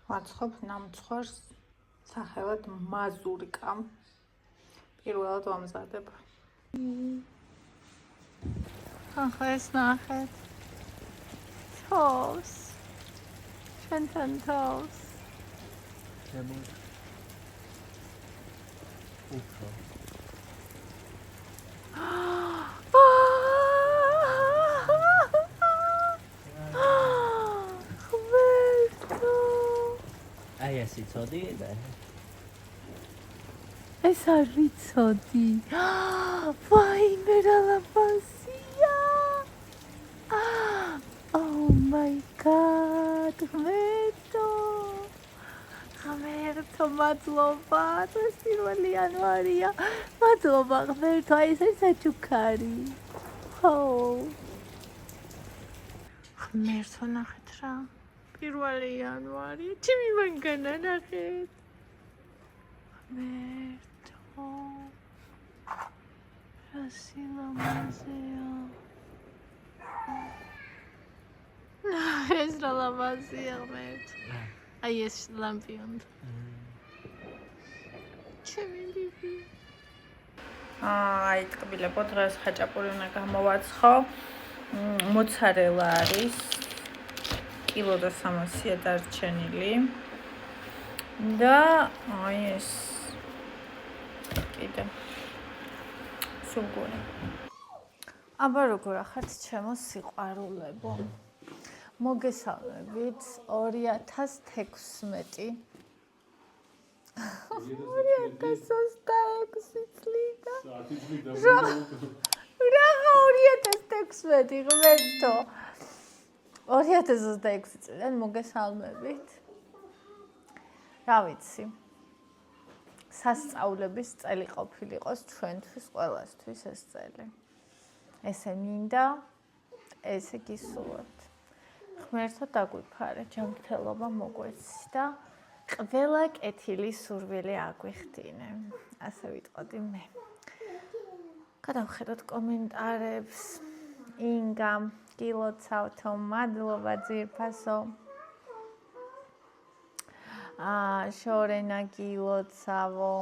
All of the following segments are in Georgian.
ვაცხობ ნამცხვარს სახელად მაზურკა. პირველად ვამზადებ. ახლა ეს ნახეთ. თავს. ჩვენთან თავს. უფრო. აი ეს იცოდი და ეს არ ვიცოდი. ვაიმე რა ლაფაზია. Oh my god. ღმერთო, მადლობა. ეს 1 იანვარია. მადლობა ღმერთო, აი ეს არის საჩუქარი. ხო. ღმერთო, ნახეთ რა. 1 იანვარი. ჩემი მანგანა ნახეთ. ღმერთო. რა სილამაზეა. ეს რა ლამაზია ღმერთო. აი ეს ლამპიონი. ჩემი ბიბი. აი ტკბილებო დღეს ხაჭაპური უნდა გამოვაცხო. მოცარელა არის. კილო და 300-ია დარჩენილი. და აი ეს კიდე სულგუნი. აბა როგორ ახართ ჩემო სიყვარულებო. მოგესალმებით 2016 2026 წლიდან. რა 2016 ღმერთო. 2026 წლიდან მოგესალმებით. რა ვიცი. სასწაულების წელი ყოფილიყოს ჩვენთვის ყველასთვის ეს წელი. ესე მინდა, ესე გისურვებთ. ღმერთო დაგვიფარე, ჯანმრთელობა მოგვეცი და ყველა კეთილი სურვილი აგვიხდინე. ასე ვიტყოდი მე. გადავხედოთ კომენტარებს. ინგა, გილოცავთო, მადლობა ძირფასო. შორენა გილოცავო.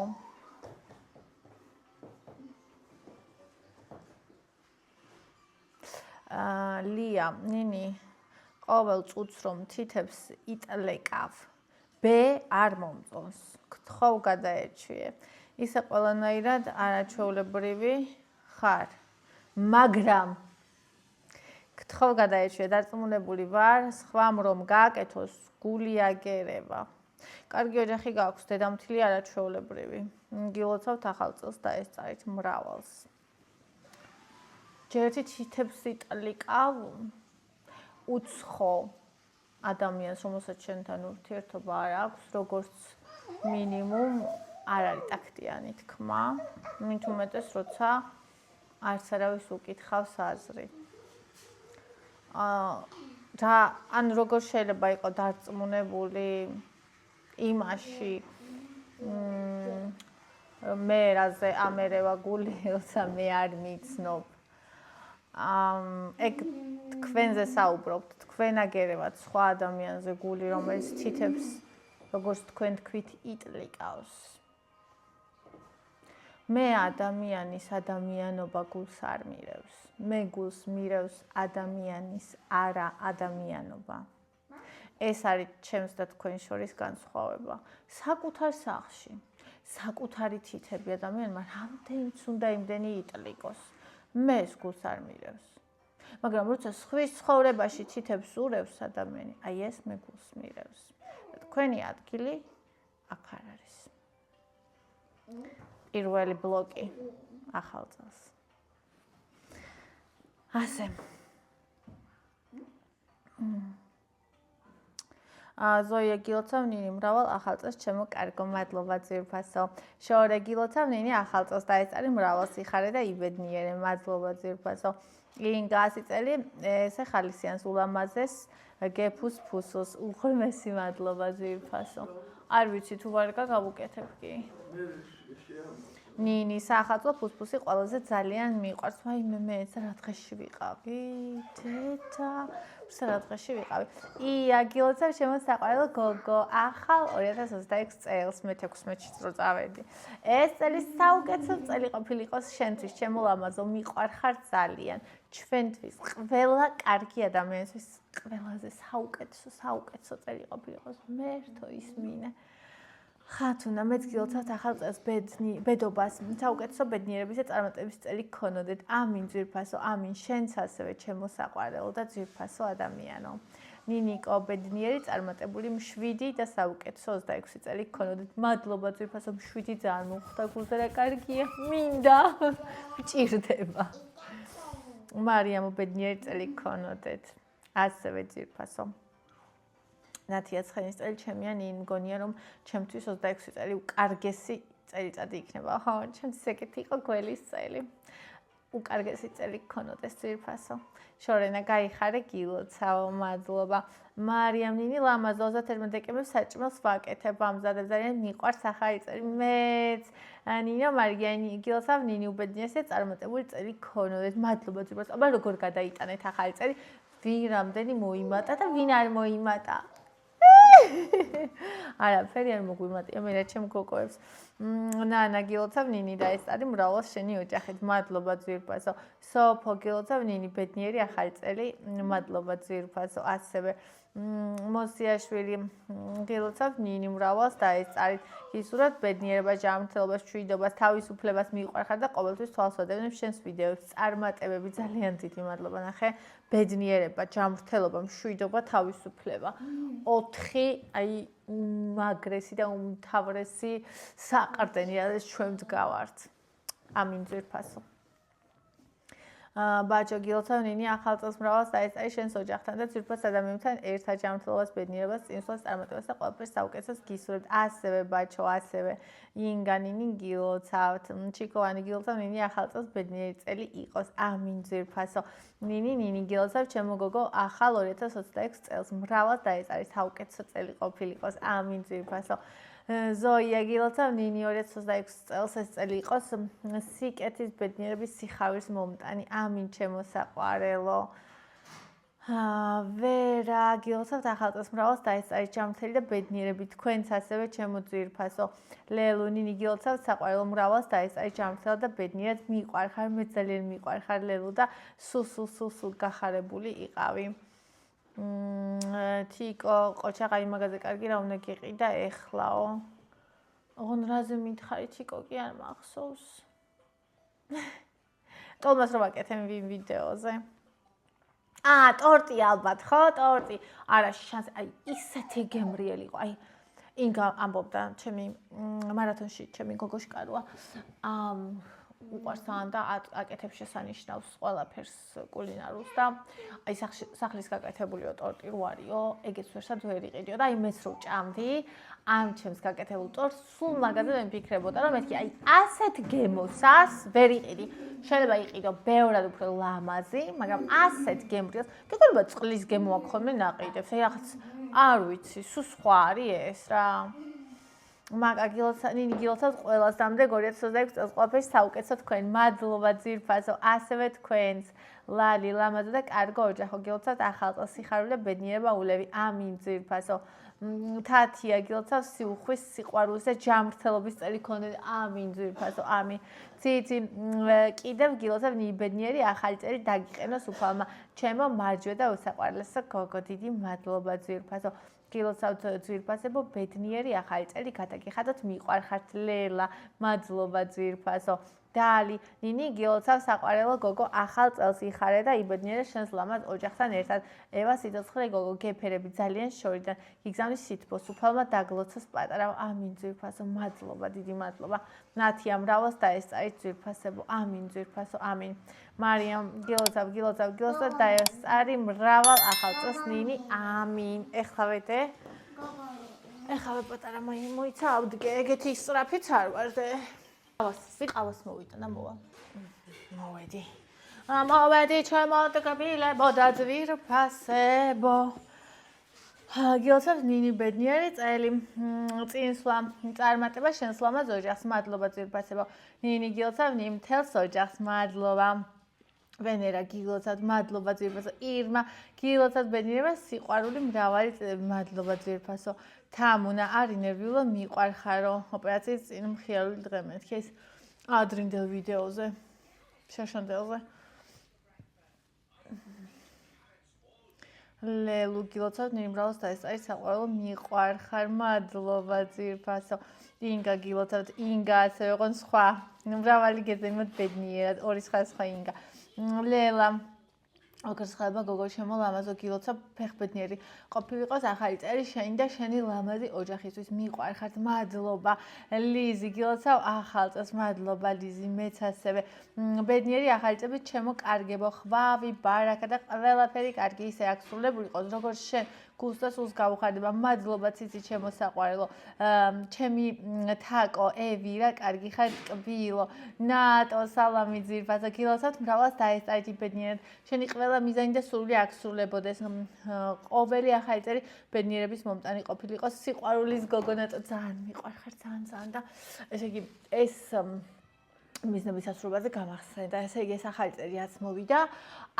ლია, ნინი ყოველ წუთს რომ თითებს იტლეკავ, ბ არ მომწონს. გთხოვ გადაეჩვიე. ისე ყველანაირად არაჩვეულებრივი ხარ. მაგრამ გთხოვ გადაეჩვიე, დარწმუნებული ვარ, სხვამ რომ გააკეთოს, გული აგერება. კარგი ოჯახი გაქვს, დედამთილი არაჩვეულებრივი. გილოცავთ ახალ წელს და ეს წარით მრავალს. ჯერთი თითებს იტლიკავ უცხო ადამიანს, რომელსაც შენთან ურთიერთობა არ აქვს, როგორც მინიმუმ არ არის ტაქტიანი თქმა, მით უმეტეს, როცა არც არავის უკითხავს აზრი. ან როგორ შეიძლება იყო დარწმუნებული იმაში მე რაზე ამერევა გული, როცა მე არ მიცნობ. ეგ თქვენზე საუბრობთ, თქვენ აგერევათ სხვა ადამიანზე გული, რომელიც თითებს, როგორც თქვენ თქვით, იტლიკავს. მე ადამიანის ადამიანობა გულს არ მირევს. მე გულს მირევს ადამიანის არა ადამიანობა. ეს არის ჩემს და თქვენ შორის განსხვავება. საკუთარ სახლში, საკუთარი თითები ადამიანმა რამდენიც უნდა იმდენი იტლიკოს. მე ეს გულს არ მირევს. მაგრამ როცა სხვის ცხოვრებაში თითებს ურევს ადამიანი, აი ეს მე გულს მირევს. თქვენი ადგილი აქ არ არის. პირველი ბლოკი ახალ წელს. ასე. ზოია გილოცავ ნინი მრავალ ახალ წელს ჩემო კარგო, მადლობა ძირფასო. შორე გილოცავ ნინი ახალ წელს და ეს წელი მრავალ სიხარე და იბედნიერე, მადლობა ძირფასო. ინგა 100 წელი ესე ხალისიანს ულამაზეს გეფუს ფუსოს. უღრმესი მადლობა ძირფასო. არ ვიცი თუ ვარ გავუკეთებ კი. ნინის ახალწლო ფუსფუსი ყველაზე ძალიან მიყვარს. ვაიმე მე ეს რა დღეში ვიყავი? დედა, რა დღეში ვიყავი? ია, გილოცავ შემოსაყვარელო გოგო, ახალ 2026 წელს მე 16-ში რო წავედი. ეს წელი საუკეთესო წელი ყოფილიყოს შენთვის, ჩემო ლამაზო, მიყვარხარ ძალიან. ჩვენთვის ყველა კარგი ადამიანისთვის ყველაზე საუკეთესო წელი ყოფილიყოს. მერთო ისმინე. ხათუნა მეც გილოცავთ ახალ წელს ბედობას, საუკეთესო ბედნიერების და წარმატების წელი გქონოდეთ. ამინ ძვირფასო, ამინ შენც ასევე ჩემო საყვარელო და ძვირფასო ადამიანო. ნინიკო, ბედნიერი, წარმატებული, მშვიდი და საუკეთესო 26 წელი გქონოდეთ. მადლობა ძვირფასო, მშვიდი ძალიან მოხდა, გულზე რა კარგია. მინდა. მჭირდება. მარიამო, ბედნიერი წელი გქონოდეთ. ასევე ძვირფასო. ნათია ცხენის წელი ჩემია, ნინი მგონია რომ ჩემთვის 26 წელი უკარგესი წელიწადი იქნება. ხო, ჩემთვის ეგეთი იყო გველის წელი. უკარგესი წელი გქონოდეს ძვირფასო. შორენა გაიხარე, გილოცავ, მადლობა. მარიამ, ნინი ლამაზო 31 დეკემბერს საჭმელს ვაკეთებ, ამზადებ, ძალიან მიყვარს ახალი წელი. მეც. ნინო, მარიამი, გილოცავ, ნინი უბედნიერი და წარმატებული წელი გქონოდეს. მადლობა ძვირფასო. აბა როგორ გადაიტანეთ ახალი წელი? ვინ რამდენი მოიმატა და ვინ არ მოიმატა? არაფერი არ მოგვიმატია მე რა ჩემ გოგოებს. ნანა გილოცავ ნინი და ეს არის მრავლად შენი ოჯახით. მადლობა ძვირფასო. სოფო გილოცავ ნინი ბედნიერი ახალი წელი. მადლობა ძვირფასო. ასევე მოსიაშვილი გილოცავ ნინი მრავლად და ეს არის ისურად ბედნიერებას, ჯანმრთელობას, მშვიდობას, თავისუფლებას მიყვარხარ და ყოველთვის თვალს ვადევნებ შენს ვიდეოებს. წარმატებები ძალიან დიდი მადლობა ნახე. ბედნიერება, ჯანმრთელობა, მშვიდობა, თავისუფლება. 4 აი მაგრესი და უმთავრესი საყრდენი რაც ჩვენ ვდგავართ. ამინ ძვირფასო. ბაჭო გილოცავ ნინი ახალ წელს მრავლად დაეწარი შენს ოჯახთან და ძვირფას ადამიანთან ერთად ჯანმრთელობას, ბედნიერებას, წინსვლას, წარმატებას და ყველაფერს საუკეთესოს გისურვებთ. ასევე ბაჭო, ასევე ინგა ნინი გილოცავთ. ჩიკოვანი გილოცავ ნინი ახალ წელს ბედნიერი წელი იყოს. ამინ ძვირფასო. ნინი გილოცავ ჩემო გოგო ახალ 2026 წელს მრავლად დაეწარი საუკეთესო წელი ყოფილიყოს. ამინ ძვირფასო. ზოია გილოცავ ნინი 2026 წელს ეს წელი იყოს სიკეთის, ბედნიერების, სიხავის მომტანი. ამინ ჩემო საყვარელო. ვერა გილოცავთ ახალ წელს მრავლად დაეწარი ჯანმრთელი და ბედნიერები თქვენც ასევე ჩემო ძვირფასო. ლელუ ნინი გილოცავ საყვარელო მრავლად დაეწარი ჯანმრთელად და ბედნიერად მიყვარხარ, მე ძალიან მიყვარხარ ლელუ და სულ გახარებული იყავი. თიკო ყოჩაღარი მაგაზე კარგი რა უნდა გიყიდა ეხლაო. ოღონ რაზე მითხარი თიკო კი არ მახსოვს. ტოლმას რო ვაკეთებ ვიდეოზე. ტორტი ალბათ ხო? ტორტი. არა შანსი, აი ისეთი გემრიელი იყო. აი ინგა ამბობდა ჩემი მარათონში ჩემი გოგოშკაროა. უყვარს და აკეთებს შესანიშნავს ყველაფერს კულინარულს და აი სახლის გაკეთებულიო ტორტი რო არისო, ეგეც ვერსად ვერ იყიდიო და აი მეც რო ჭამდი ამ ჩემს გაკეთებულ ტორტს, სულ მაგაზე მე ვფიქრებოდა რომ მეთქი აი ასეთ გემოსას ვერ იყიდი. შეიძლება იყიდო ბევრად უფრო ლამაზი, მაგრამ ასეთ გემრიელს გეკოლება წყლის გემო აქვს ხოლმე ნაყიდებს. აი რაღაც არ ვიცი, სულ სხვა არის ეს რა. მაგა ნინი გილოცავთ ყველას დამდეგ 2026 წელს ყველაფერს საუკეთესო თქვენ. მადლობა ძვირფასო. ასევე თქვენს ლალი ლამაზო და კარგო ოჯახო გილოცავთ ახალ წელს სიხარული და ბედნიერება ულევი. ამინ ძვირფასო. თათია გილოცავთ სიუხვის, სიყვარულის და ჯანმრთელობის წელი გქონდეთ. ამინ ძვირფასო. ამინ. ციცი კიდევ გილოცავ ნინი ბედნიერი ახალი წელი დაგიყენოს უფალმა. ჩემო მარჯვე და უსაყვარლესო გოგო, დიდი მადლობა ძვირფასო. გილოცავთ ძვირფასებო, ბედნიერი ახალი წელი გადაგიხადოთ, მიყვარხართ ლელა, მადლობა ძვირფასო. დალი, ნინი გილოცავ საყვარელო გოგო, ახალ წელს იხარე და იბედნიერე შენს ლამაზ ოჯახთან ერთად. ევა სიცოცხლე გოგო, გეფერები ძალიან შორიდან, გიგზავნის სითბოს, უფალმა დაგლოცოს პატარა. ამინ ძვირფასო, მადლობა, დიდი მადლობა. ნათია მრავლად დაესწარით ძვირფასებო, ამინ ძვირფასო, ამინ. მარიამ გილოცავ და ესწარი მრავალ ახალ წელს ნინი, ამინ. ეხლა პატარა მოიცა ავდგე, ეგეთი ისწრაფიც არ ვარდე. სიყავას მოვიდა და მოვა. მოვედი ჩემო დგბილებო და ძვირფასებო. გილოცავთ ნინი ბედნიერი წელი წინსვლა წარმატება შენს ლამაზ ოჯახს მადლობა ძვირფასებო ნინი გილოცავ ნიმ მთელს ოჯახს მადლობა ვენერა გილოცავთ მადლობა ძვირფასო ირმა გილოცავთ ბედნიერება სიყვარული მრავალი წლები მადლობა ძვირფასო თამუნა არ ინერვიულო მიყვარხარო ოპერაციის წინ მხიარული დღე მეთქეს ადრინდელ ვიდეოზე შაშანდელზე ლელუ გილოცავთ ნიმბრალოს დაესწარი საყვარელო მიყვარხარ მადლობა ძვირფასო ინგა გილოცავთ ინგა ასევე ოღონ სხვა მრავალი გეზემოთ ბედნიერად ორი სხვა ინგა ლელა ოქროსხალება გოგო შემო ლამაზო გილოცავ ფეხბედნიერი ყოფილიყოს ახალი წელი შენი და შენი ლამაზი ოჯახისთვის მიყვარხართ მადლობა ლიზი გილოცავ ახალ წელს მადლობა ლიზი მეც ასევე ბედნიერი ახალი წელი ჩემო კარგებო ხვავი ბარაკა და ყველაფერი კარგი ისე აღსრულებული იყოს როგორც შენ გულს და სულს გავუხარდება მადლობა ციცი ჩემო საყვარელო ჩემი თაკო ევირა კარგი ხარ ტკბილო ნატო სალამი ძირფასო გილოცავთ მრავალს დაესწარით ბედნიერად შენი ყველა მიზანი და სურვილი აღსრულებოდეს ყოველი ახალი წელი ბედნიერების მომტანი ყოფილიყოს სიყვარულის გოგონატო ძალიან მიყვარხარ ძალიან და ესე იგი ეს მიზნების ასრულებაზე გამახსენდა ესე იგი ეს ახალი წელი რაც მოვიდა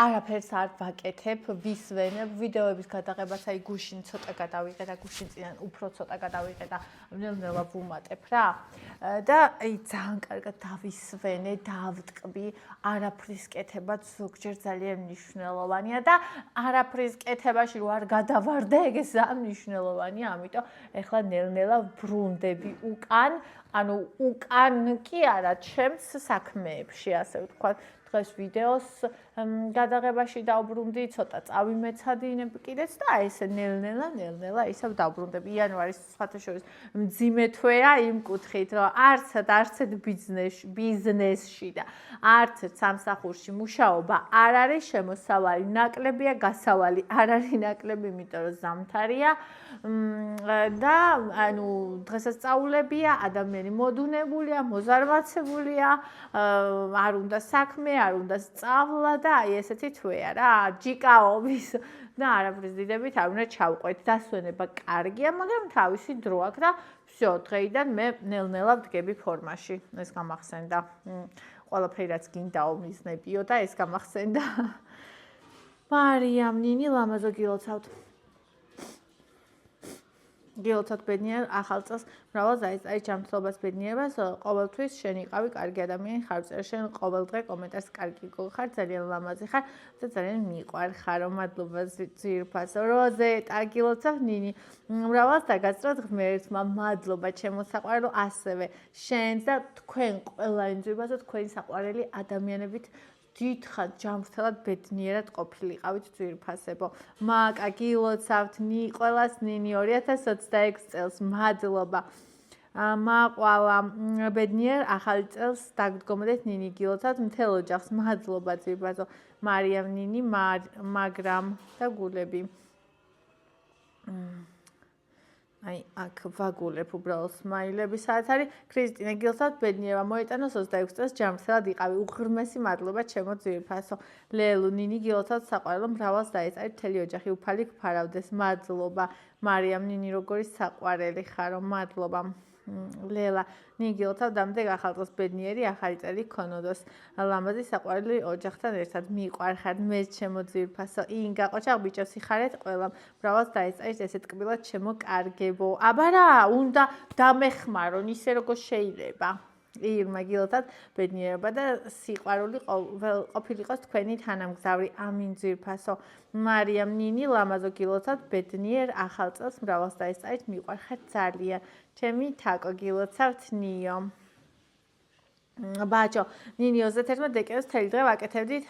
არაფერს არ ვაკეთებ ვისვენებ ვიდეოების გადაღებას აი გუშინ ცოტა გადავიღე და გუშინ წინან უფრო ცოტა გადავიღე და ნელ-ნელა ვუმატებ რა და აი ძალიან კარგად დავისვენე დავტკბი არაფრის კეთება ზოგჯერ ძალიან მნიშვნელოვანია და არაფრის კეთებაში რო არ გადავარდე ეგ ძალიან მნიშვნელოვანია ამიტომ ეხლა ნელ-ნელა ვრუნდები უკან ანუ უკან კი არა ჩემს საქმეებში ასე ვთქვათ დღეს ვიდეოს გადაღებაში დავბრუნდი ცოტა წავიმეცადინებ კიდეც და ესე ნელ-ნელა ისევ დავბრუნდები იანვარის სხვათაშორის მძიმე თვეა იმ კუთხით რომ არცად ბიზნესში და არცერთ სამსახურში მუშაობა არ არის შემოსავალი ნაკლებია გასავალი არ არის ნაკლები იმიტომ რომ ზამთარია და ანუ დღესასწაულებია ადამიანი მოდუნებულია მოზარმაცებულია არ უნდა საქმე არ უნდა სწავლა და აი ესეთი თვეა რა ჯიკაობის და არაფრის დიდებით არ უნდა ჩავყვეთ დასვენება კარგია მაგრამ თავისი დრო აქვს და всё დღეიდან მე ნელ-ნელა ვდგები ფორმაში ეს გამახსენდა ყველაფერი რაც გინდაო მიზნებიო და ეს გამახსენდა მარიამ ნინი ლამაზო გილოცავთ გილოცავთ ბედნიერ ახალ წელს მრავალ დაესწარი ჯანმრთელობას ბედნიერებას ყოველთვის შენ იყავი კარგი ადამიანი ხარ წერ შენ ყოველ დღე კომენტარს კარგი გოგხარ ძალიან ლამაზი ხარ და ძალიან მიყვარხარო მადლობა ძვირფასო როზეტა გილოცავ ნინი მრავალს დაგასწროთ ღმერთმა მადლობა ჩემო საყვარელო ასევე შენს და თქვენ ყველანი ძვირფასო თქვენი საყვარელი ადამიანებით დიდხანს ჯანმრთელად ბედნიერად ყოფილიყავით ძვირფასებო მაკა გილოცავთ ყველას ნინი 2026 წელს მადლობა მაყვალა ბედნიერ ახალი წელს დაგდგომოდეთ ნინი გილოცავთ მთელ ოჯახს მადლობა ძვირფასო მარიამ ნინი მაგრამ და გულები აი აქ ვაგულებ უბრალოდ სმაილები სადაც არის ქრისტინა გილოცავთ ბედნიერება მოიტანოს 26 წელს ჯანმრთელად იყავი უღრმესი მადლობა ჩემო ძვირფასო ლელუ ნინი გილოცავთ საყვარელო მრავალს დაესწარი მთელი ოჯახი უფალი გფარავდეს მადლობა მარიამ ნინი როგორი საყვარელი ხარო მადლობა ლელა ნინი გილოცავთ დამდეგ ახალ წელს ბედნიერი ახალი წელი ქონოდოს ლამაზი საყვარელი ოჯახთან ერთად მიყვარხარ მე ჩემო ძვირფასო ინგა ყოჩაღ ბიჭებს იხარეთ ყველა მრავალს დაესწარით ესეთ კბილად ჩემო კარგებო აბა რა უნდა დამეხმარონ ისე როგორ შეიძლება ირმა გილოცავთ ბედნიერება და სიყვარული ყოფილიყოს თქვენი თანამგზავრი ამინ ძვირფასო მარიამ ნინი ლამაზო გილოცავთ ბედნიერ ახალ წელს მრავალს დაესწარით მიყვარხარ ძალიან ჩემი თაკო გილოცავთ ნიო ბაჭო ნინი 31 დეკემბერს თელი დღე ვაკეთებდით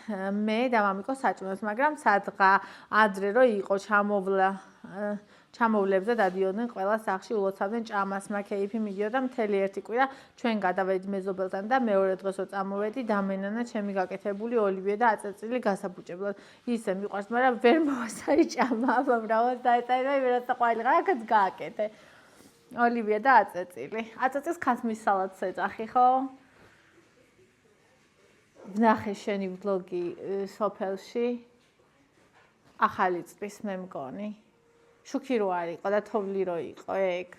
მე და მამიკო საჭმელს მაგრამ სადღა ადრე რო იყო ჩამოვლებზე დადიოდნენ ყველა სახში ულოცავდნენ ჭამას მაქეიფი მიდიოდა მთელი ერთი კვირა ჩვენ გადავედით მეზობელთან და მეორე დღესო წამოვედი დამენანა ჩემი გაკეთებული ოლივიე და აწეწილი გასაბუჭებლად ისე მიყვარს მაგრამ ვერ მოვასწარი ჭამა აბა მრავალს დაეწარი და ვერაც ყვალი აქაც გააკეთე ოლივიე და აწეწილი აწეწილს ქათმის სალატს ეძახი ხო ვნახე შენი ვლოგი სოფელში ახალი წლის მე მგონი შუქი რო არ იყო და თოვლი რო იყო ეგ.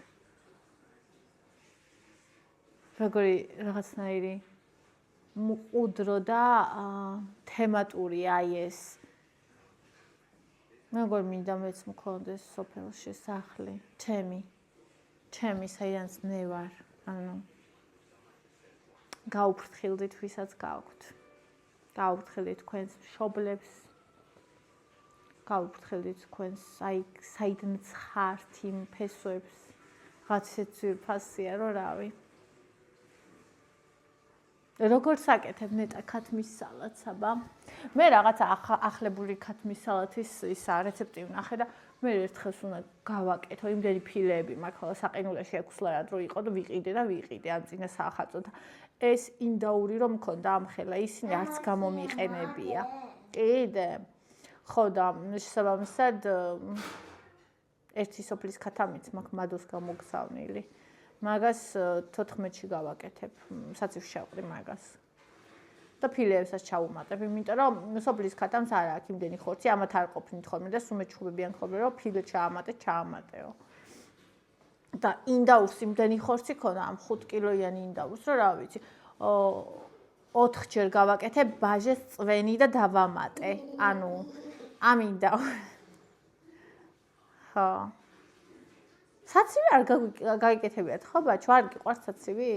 როგორი რაღაცნაირი მყუდრო და თემატური აი ეს. როგორ მინდა მეც მქონდეს სოფელში სახლი, ჩემი საიდანაც მე ვარ, ანუ გაუფრთხილდით ვისაც გაქვთ. გაუფრთხილდით თქვენს მშობლებს. გაუფრთხილდით თქვენს აი საიდანაც ხართ იმ ფესვებს. რაღაც ისეთ ძვირფასია რომ რავი. როგორ საკეთებ ნეტა ქათმის სალატს აბა? მე რაღაც ახლებული ქათმის სალათის ისა რეცეპტი ვნახე და მე ერთხელს უნდა გავაკეთო იმდენი ფილეები მაქვს ხოლმე საყინულეში 6 ლარად რო იყო და ვიყიდე ამ წინა საახალწლოდ. ეს ინდაური რომ მქონდა ამხელა ისინი არც გამომიყენებია. კიდე ხო და შესაბამისად ერთი სოფლის ქათამიც მაქვს მადოს გამოგზავნილი. მაგას 14-ში გავაკეთებ, საცივში შევყრი მაგას. და ფილეებსაც ჩავუმატებ, იმიტომ რომ სოფლის ქათამს არ აქვს იმდენი ხორცი, ამათ არ ყოფნით ხოლმე და სულ მეჩხუბებიან ხოლმე რომ ფილე ჩაამატეო. და ინდაურს იმდენი ხორცი ქონა ამ 5 კილოიანი ინდაურს, რომ რა ვიცი, 4 ჯერ გავაკეთებ ბაჟეს წვენი და დავამატე. ანუ ამ ინდაურს. ხო. საცივი არ გაიგეთებიათ ხო ბაჩო? არ გიყვართ საცივი?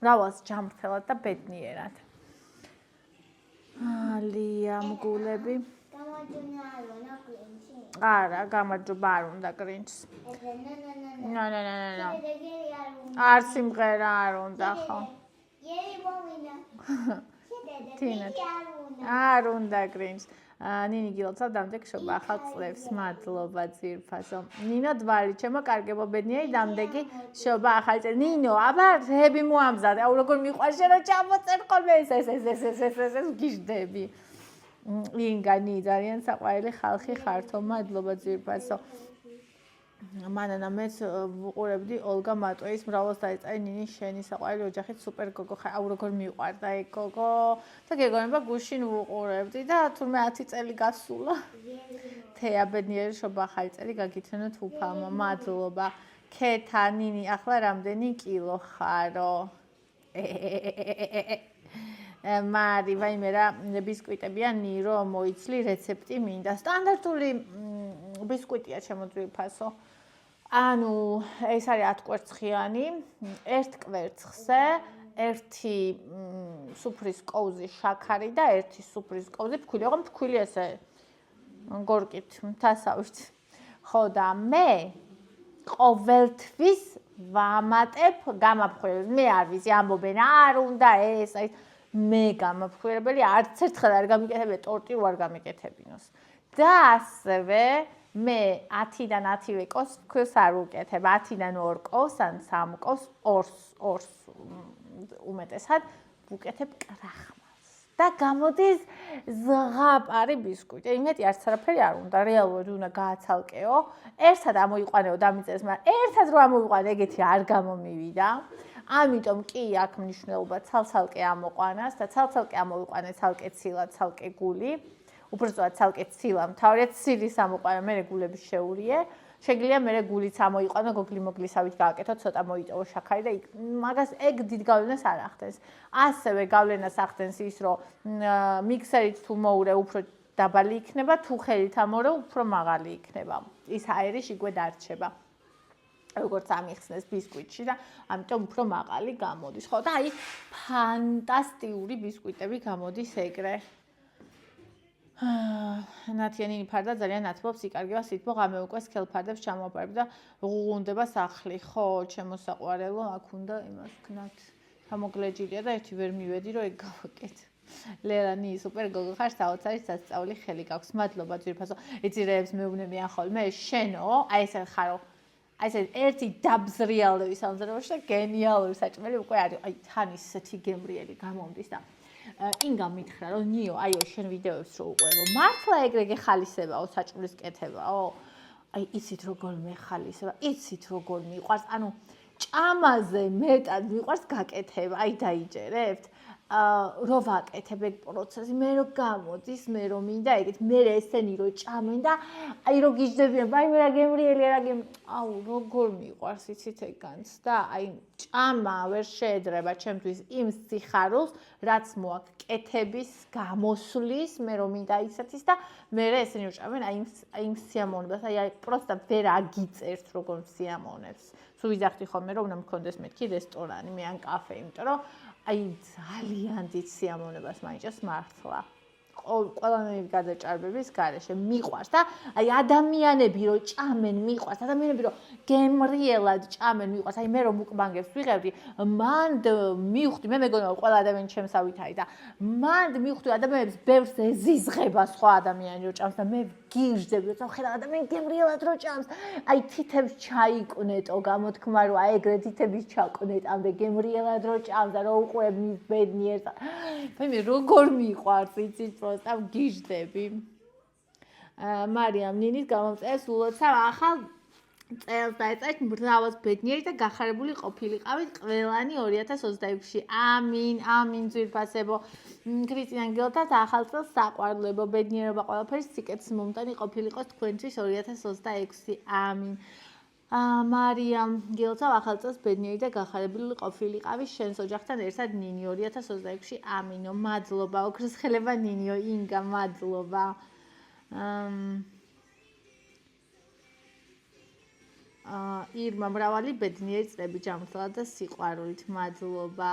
მრავალს ჯამრთელად და ბედნიერად. ლია მგულები. გამარჯვება გრინჩი. არა, გამარჯვება არ უნდა გრინჩს. ნო. არ სიმღერა არ უნდა ხო? ერი მომინა. თინა. არ უნდა გრინჩს. ნინი გილოცავ დამდეგ შობა ახალ წლებს. მადლობა ძირფასო. ნინო დვალი, ჩემო კარგებო ბედნიერი დამდეგი შობა ახალ წლებს. ნინო, აბა რები მოამზადე. აუ როგორ მიყვარს შენ რომ ჩამოწერ ხოლმე ეს გიჟდები. ინგანი ძალიან საყვარელი ხალხი ხართო. მადლობა ძირფასო. მანანა მეც ვუყურებდი ოლგა მატოის მრავლს დაიწყე ნინი შენი საყვარელი ოჯახით სუპერ გოგო ხარ. აუ როგორ მიყვარდა ეგ გოგო. და გეგონება გუშინ ვუყურებდი და თურმე 10 წელი გასულა. თეა ბედნიერი შობა ახალი წელი გაგითენოთ უფალმა. მადლობა. ქეთა ნინი ახლა რამდენი კილო ხარო? მარი ვაიმე რა ბისკვიტებია ნირო მოიცლი რეცეპტი მინდა. სტანდარტული ბისკვიტია შემოძვირფასო. ანუ ეს არის 10 კვერცხიანი, 1 კვერცხზე, 1 სუფრის კოვზი შაქარი და 1 სუფრის კოვზი ფქვილი. ოღონდ ფქვილი ესე გორკით, მთასავით. ხო და მე ყოველთვის ვამატებ გამაფხვრელებს. მე არ ვიცი ამბობენ არ უნდა ეს აი მე გამაფხვრელებელი არც ერთხელ არ გამიკეთებია ტორტი რო არ გამიკეთებინოს. და ასევე მე 10-დან 10-ვე კოს ფქვილს არ ვუკეთებ. 10-დან 2 კოს ან 3 კოს ორს უმეტესად ვუკეთებ კრახმალს. და გამოდის ზღაპარი ბისკვიტი. იმეთი არც არაფერი არ უნდა, რეალურად უნდა გააცალკეო. ერთად ამოიყვანეო დამიწერეს, მაგრამ ერთად რო ამოიყვანე, ეგეთი არ გამომივიდა. ამიტომ კი აქვს მნიშვნელობა ცალ-ცალკე ამოყვანას და ცალ-ცალკე ამოვიყვანე ცალკე ცილა, ცალკე გული. უბრალოდ ცალკე ცილა, მთავარია ცილის ამოყვანა, მე გულების შეურიე. შეგიძლია მე გულიც ამოიყვანო, გოგლი-მოგლისავით გააკეთო, ცოტა მოიტოვო შაქარი და მაგას ეგ დიდ გავლენას არ ახდენს. ასევე გავლენას ახდენს ის, რომ მიქსერით თუ მოურე უფრო დაბალი იქნება, თუ ხელით ამორე უფრო მაღალი იქნება. ის აერი შიგვე დარჩება. როგორც ამიხსნეს ბისკვიტში და ამიტომ უფრო მაღალი გამოდის. ხო და აი ფანტასტიკური ბისკვიტები გამოდის ეგრე. ნათიანი ფარდა ძალიან ათბობს, იკარგება სითბო, ღამე უკვე სქელფარდებს ჩამოაპარებ და ღუღუნდება სახლი. ხო, ჩემო საყვარელო, აქ უნდა იმას ვქნათ. გამოგლეჯილია და ერთი ვერ მივედი, რომ ეგ გავაკეთე. ლელანი სუპერ გოგო ხარ, საოცარი სასწაული ხელი გაქვს. მადლობა ძვირფასო. ეცირეებს მეუბნებიან ხოლმე, შენო, აი ესე ხარო. აი ესე ერთი დაბზრიალები სამზარეულოში და გენიალური საჭმელი უკვე არის. აი თან ისეთი გემრიელი გამომდის და ინგა მითხრა რომ ნიო აიო შენ ვიდეოებს რო უყურო მართლა ეგრე გეხალისებაო საჭმლის კეთებაო აი იცით როგორ მეხალისება იცით როგორ მიყვარს ანუ ჭამაზე მეტად მიყვარს გაკეთება აი დაიჯერებთ რო ვაკეთებ ეგ პროცესი, მე რო გამოდის, მე რო მინდა ეგეთ, მე ესენი რო ჭამენ და აი რო გიждდებიან, აი მე რა გემრიელია, აუ როგორ მიყვარს იცით ეგ განცდა, აი ჭამა ვერ შეედრება ჩემთვის იმ სიხარულს, რაც მოაქვს კეთების გამოსვლის, მე რო მინდა ისეთის და მე ესენი რო ჭამენ აი იმ სიამოვნებას, აი პროსტა ვერ აგიწერს როგორ სიამოვნებს. სულ ვიზახდი ხოლმე რომ უნდა მქონდეს მეთქი რესტორანი, მე ან კაფე, იმიტომ რომ აი ძალიან დიდ სიამოვნებას მაიჭებს მართლა. ყველანაირი გადაჭარბების გარეშე მიყვარს და აი ადამიანები რო ჭამენ მიყვარს, ადამიანები რო გემრიელად ჭამენ მიყვარს, აი მე რომ მუკბანგებს ვიღებდი, მანდ მივხვდი, მე მეგონა ყველა ადამიანი ჩემსავით არის და მანდ მივხვდი ადამიანებს ბევრს ეზიზღება სხვა ადამიანი რო ჭამს და მე გიждდები, რომ ხედავ ადამიანი გემრიელად რო ჭამს, აი თითებს ჩაიკვნეტო, გამოთქმა რომ აი ეგრე თითების ჩაკვნეტამდე გემრიელად რო ჭამს და რო უყურებ მის ბედნიერს და აი მე როგორ მიყვარს იცით პროსტა გიждდები. მარიამ ნინის გამომწერს ულოცავ ახალ წელს დაეწევით მრავალს ბედნიერი და გახარებული ყოფილიყავით ყველანი 2026-ში. ამინ, ამინ ძვირფასებო. ქრისტიან გელთათ ახალ წელს საყვარლებო, ბედნიერება ყველაფერი სიკეთის მომტანი ყოფილიყოს თქვენთვის 2026. ამინ. მარიამ გელთავ ახალ წელს ბედნიერი და გახარებული ყოფილიყავი შენს ოჯახთან ერთად ნინი 2026-ში. ამინო, მადლობა, ოქროს ხელება ნინიო, ინგა, მადლობა. ირმა მრავალი ბედნიერი წლები ჯანმრთელად და სიყვარულით, მადლობა.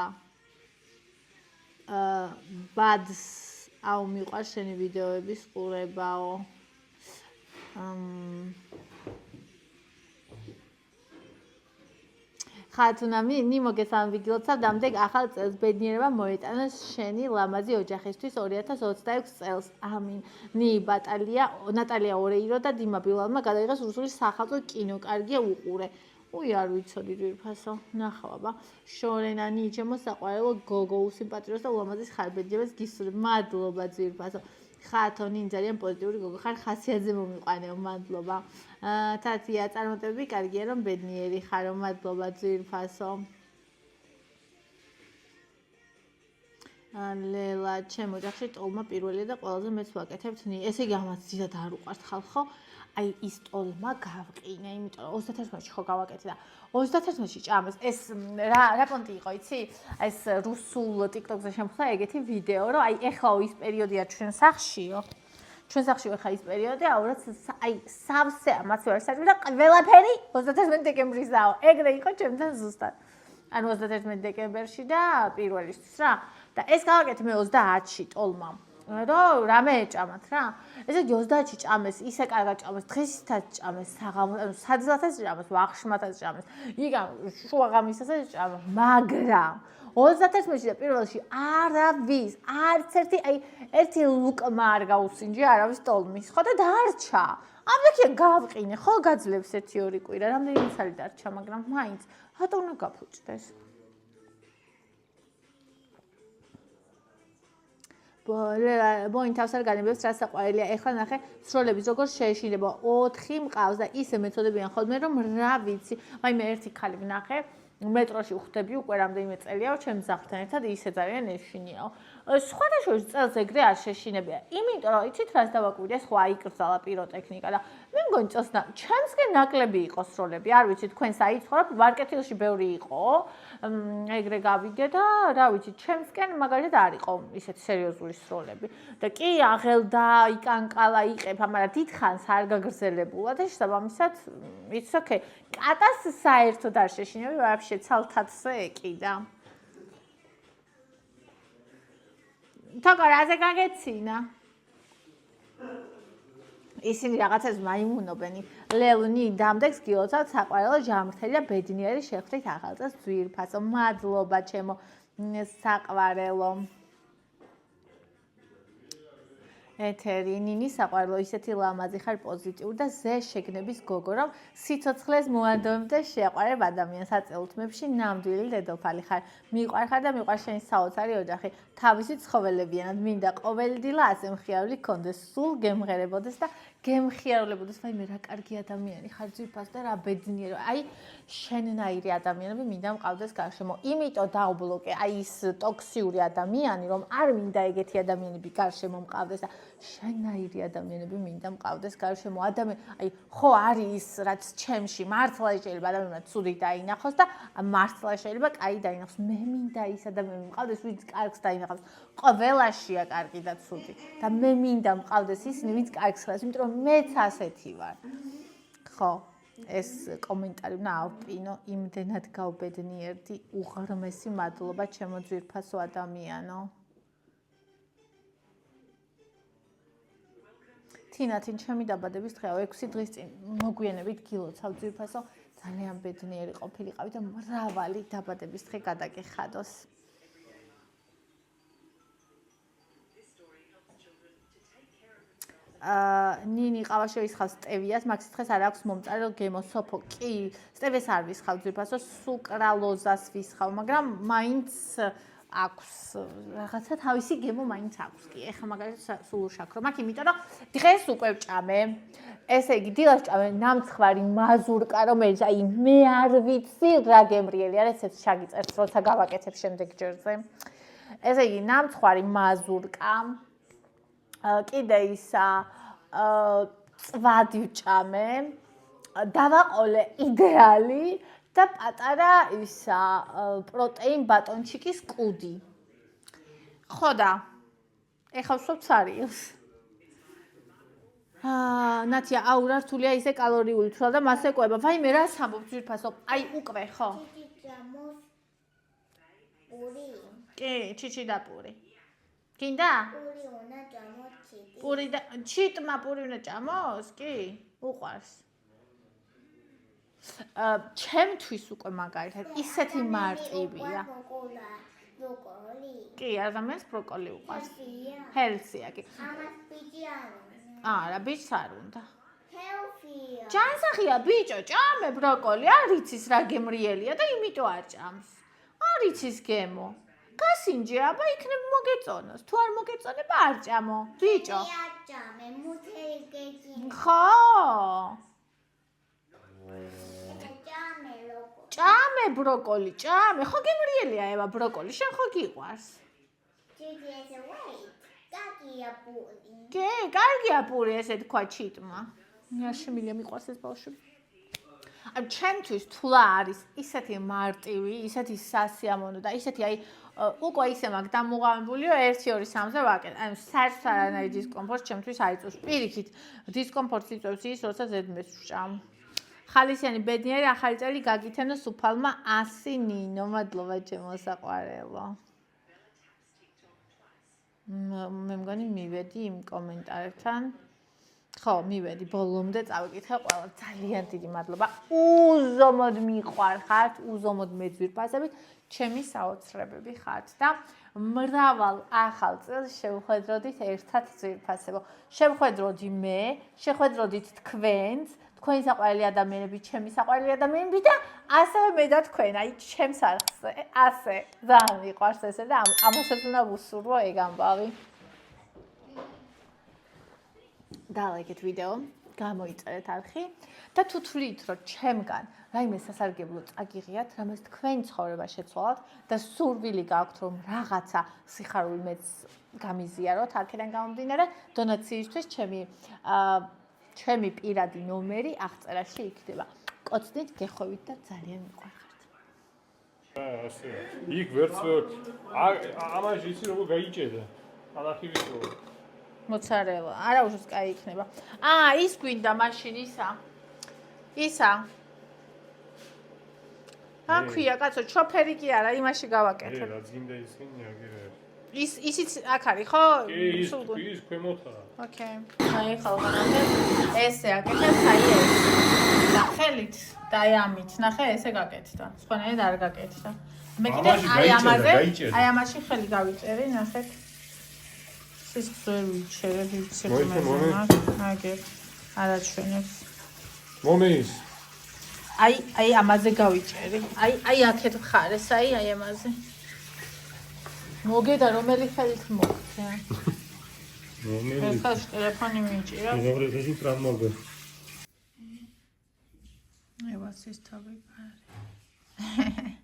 ბადს აუ მიყვარს შენი ვიდეოების ყურებაო. ხათუნა მიმოგეს ამ ვიდეოცა დამდეგ ახალ წელს ბედნიერება მოეტანოს შენი ლამაზი ოჯახისთვის 2026 წელს. ამინ. ნატალია ორეირო და დიმა ბილალმა გადაიღეს რუსული სახალხო კინო. კარგია უყურე. უი არ ვიცოდი ძვირფასო. ნახავ. შორენა ნიჩემო საყვარელო გოგო უსიმპათიურს და ულამაზეს ხარბეძებას გისურვებ. მადლობა ძვირფასო. ხათო ნინ ძალიან პოზიტიური გოგო ხარ, ხასიათზე მომიყვანეო, მადლობა. თათია წარმატებები კარგია რომ ბედნიერი ხარო, მადლობა ძვირფასო. ლელა ჩემ ოჯახში ტოლმა პირველია და ყველაზე მეც ვაკეთებთ ნი. ესე იგი ამაც ძირად არ უყვართ ხალხო. აი ის ტოლმა გავყინე, იმიტომ რომ 31-ში ხო გავაკეთე და 31-ში ჭამეს. ეს რა პონტი იყო, იცი? ეს რუსულ TikTok-ზე შემხდა ეგეთი ვიდეო, რომ აი ეხლა ის პერიოდია ჩვენ სახშიო. ჩვენ სახში ხა ის პერიოდია, რაც აი სავსე ამაც ვერ საჭირო და ყველაფერი 31 დეკემბრისაა. ეგრე იყო ჩემთან ზუსტად. ანუ 31 დეკემბერში და პირველისთვის რა. და ეს გავაკეთე მე 30-ში ტოლმა. რომ რამე ეჭამათ რა. ესე იგი 30-ში ჭამეს, ისე კარგად ჭამეს, დღისითაც ჭამეს, ანუ საძილათაც ჭამეს, ვახშმათაც ჭამეს. იგან შუაღამისასაც ჭამეს, მაგრამ 31-ში და პირველში არავის, არც ერთი, აი ერთი ლუკმა არ გაუსინჯი არავის ტოლმის, ხო და დარჩა. ამბექია გავყინე, ხო გაძლევს 1-2 კვირა, რამდენი წელი დარჩა, მაგრამ მაინც რატო უნდა გაფუჭდეს? ბოინ თავს არ განებებს რა საყვარელია. ეხლა ნახე სროლების როგორ შეეშინება 4 მყავს და ისე მეწოდებიან ხოლმე რომ რა ვიცი. აი მე ერთი ხალი ვნახე მეტროში ვხვდები უკვე რამდენიმე წელია ჩემ ძაღლთან ერთად ისე ძალიან ეშინიაო. სხვადასხვა წელს ეგრე არ შეშინებია. იმიტომ რომ იცით რას დავაკვირდე, სხვა იკრძალა პიროტექნიკა და მე მგონი წელს ჩემსკენ ნაკლები იყო სროლები. არ ვიცი თქვენ საიცხოვრებ, ვარკეთილში ბევრი იყო. ეგრე გავიგე და რა ვიცი, ჩემსკენ მაგალითად არ იყო ისეთ სერიოზული სროლები. და კი აღელდა, იკანკალა, იყეფა, მაგრამ დიდხანს არ გაგრძელებულა და შესაბამისად it's okay. კატას საერთოდ არ შეშინები, ვაფშე ცალთათზე ეკიდა. თოკო რაზე გაგეცინა? ისინი რაღაცას მაიმუნობენ. ლელუნი დამდეგს გილოცავთ საყვარელო ჯანმრთელი და ბედნიერი შეხვდით ახალ წელს ძვირფასო. მადლობა ჩემო საყვარელო. ეთერი ნინი საყვარელო ისეთი ლამაზი ხარ, პოზიტიური და ზე შეგნების გოგო, რომ სიცოცხლეს მოანდომებ და შეაყვარებ ადამიანს. აწეულთმებში ნამდვილი დედოფალი ხარ. მიყვარ ხარ და მიყვარ შენი საოცარი ოჯახი. თავისი ცხოველებიანად მინდა ყოველდღიურად ასე მხიარული გქონდეს, სულ გემღერებოდეს და გემხიარულებოდეს, ვაიმე რა კარგი ადამიანი ხარ ძვირფას და რა ბედნიერი. აი შენნაირი ადამიანები მინდა მყავდეს გარშემო. იმიტომ დაუბლოკე აი ის ტოქსიური ადამიანი, რომ არ მინდა ეგეთი ადამიანები გარშემო მყავდეს და შენნაირი ადამიანები მინდა მყავდეს გარშემო. აი ხო არის ის რაც ჩემში მართლა შეიძლება ადამიანმა ცუდი დაინახოს და მართლა შეიძლება კაი დაინახოს. მე მინდა ის ადამიანები მყავდეს, ვინც კარგს დაინახავს. ყველაშია კარგი და ცუდი და მე მინდა მყავდეს ისინი, ვინც კარგს ხავს, იმიტომ რომ მეც ასეთი ვარ. ხო, ეს კომენტარი უნდა ავპინო, იმდენად გავბედნიერდი, უღრმესი მადლობა ჩემო ძვირფასო ადამიანო. თინათინ ჩემი დაბადების დღეა 6 დღის წინ მოგვიანებით გილოცავ ძვირფასო, ძალიან ბედნიერი ყოფილიყავი და მრავალი დაბადების დღე გადაგეხადოს. ნინი ყავაშევის ხავს სტევიას, მაქსის დღეს არ აქვს მომწარელ გემო სოფო. კი, სტევიას არ ვისხავ ძვირფასო, სუკრალოზას ვისხავ, მაგრამ მაინც აქვს რაღაცა თავისი გემო მაინც აქვს. კი, ეხლა მაგალითად სულ უშაქრო მაქვს, იმიტომ რომ დღეს უკვე ვჭამე. ესე იგი, დილას ვჭამე ნამცხვარი მაზურკა, რომელიც აი მე არ ვიცი რა გემრიელი არის, ეს შაგიწერთ, როცა გავაკეთებ შემდეგ ჯერზე. ესე იგი, ნამცხვარი მაზურკა კიდე ისა წვადი ვჭამე, დავაყოლე იდეალი და პატარა ისა პროტეინ ბატონჩიკის კუდი. ხო და ეხლა ვსვამ ცარიელს. ნათია, აუ რა რთულია ისე კალორიული თვლა და მას ეკვება. ვაიმე რა სამბობ ძვირფასო? აი უკვე ხო? კი, ჩიჩი და პური. გინდა? პური და ჩიტმა პური უნდა ჭამოს? კი, უყვარს. ჩემთვის უკვე მაგალითად ისეთი მარტივია. კი, ადამიანს ბროკოლი უყვარს. ჰელსია კი. არა, ბიჭს არ უნდა. ჯანსაღია ბიჭო, ჭამე ბროკოლი, არ იცის რა გემრიელია და იმიტომ არ ჭამს. არ იცის გემო. გასინჯე, აბა იქნებ მოგეწონოს. თუ არ მოგეწონება არ ჭამო, ბიჭო. ხო. ჭამე ბროკოლი, ჭამე. ხო გემრიელია ევა ბროკოლი, შენ ხო გიყვარს? კი, კარგია პური ესე თქვა ჩიტმა. რა შემილია მიყვარს ეს ბავშვი. აი ჩემთვის თვლა არის ისეთი მარტივი, ისეთი სასიამოვნო და ისეთი აი უკვე ისე მაგ დამუღამებულიო 1-2-3-ზე ვაკეთე. აი საერთოდ არანაირი დისკომფორტი ჩემთვის არ იწვევს. პირიქით, დისკომფორტს იწვევს ის, როცა ზედმეტს ვჭამ. ხალისიანი ბედნიერი ახალი წელი გაგითენო სუფალმა 100 ნინო, მადლობა ჩემო საყვარელო. მე მგონი მივედი იმ კომენტარებთან. ხო, მივედი ბოლომდე წავიკითხე ყველა. ძალიან დიდი მადლობა. უზომოდ მიყვარხართ, უზომოდ მეძვირფასებით, ჩემი საოცრებები ხართ და მრავალ ახალ წელს შევხვედროდით ერთად ძვირფასებო. შევხვედროდი მე, შეხვედროდით თქვენს, თქვენი საყვარელი ადამიანები, ჩემი საყვარელი ადამიანები და ასევე მე და თქვენ, აი ჩემს არხზე, ასე. ძალიან მიყვარს ესე და ამასაც უნდა ვუსურვო ეგ ამბავი. დალაიქეთ ვიდეო, გამოიწერეთ არხი და თუ თვლით, რომ ჩემგან რაიმე სასარგებლო წაგიღიათ, რამაც თქვენ ცხოვრება შეცვალათ და სურვილი გაქვთ, რომ რაღაცა სიხარული მეც გამიზიაროთ არქიდან გამომდინარე, დონაციისთვის ჩემი პირადი ნომერი აღწერაში იქნება. კოცნით, გეხვევით და ძალიან მიყვარხართ. ასე. იქ ვერც ამაში ისი როგორ გაიჭედა? ალახივის როგორ? მოცარელა. არა უშოს კაი იქნება. ის გვინდა მაშინ ისა. აქვია, კაცო, ჩოფერი კი არა, იმაში გავაკეთებ. რა ძინდა ისინი აგერა. ისიც აქ არის, ხო? ის ქვემოთაა. ოკეი. აი ხალხანამდე ესე აკეთებ, აი ეს. და ხელით და ამით, ნახე, ესე გაკეთდა. სხვანაირად არ გაკეთდა. მე კიდე აი ამაში ხელი გავიწერი, ნახეთ. ის ზევიჩერე ვიცი აგერ არაჩვენებს. მომის. აი ამაზე გავიჭერი. აი აქეთ მხარეს, აი ამაზე. მოგედა რომელი ხელით მოგწე. მომელი. ეხლა ტელეფონი მიჭირა. მოგრეხი პრამოგე. ევას ის თავი კარი.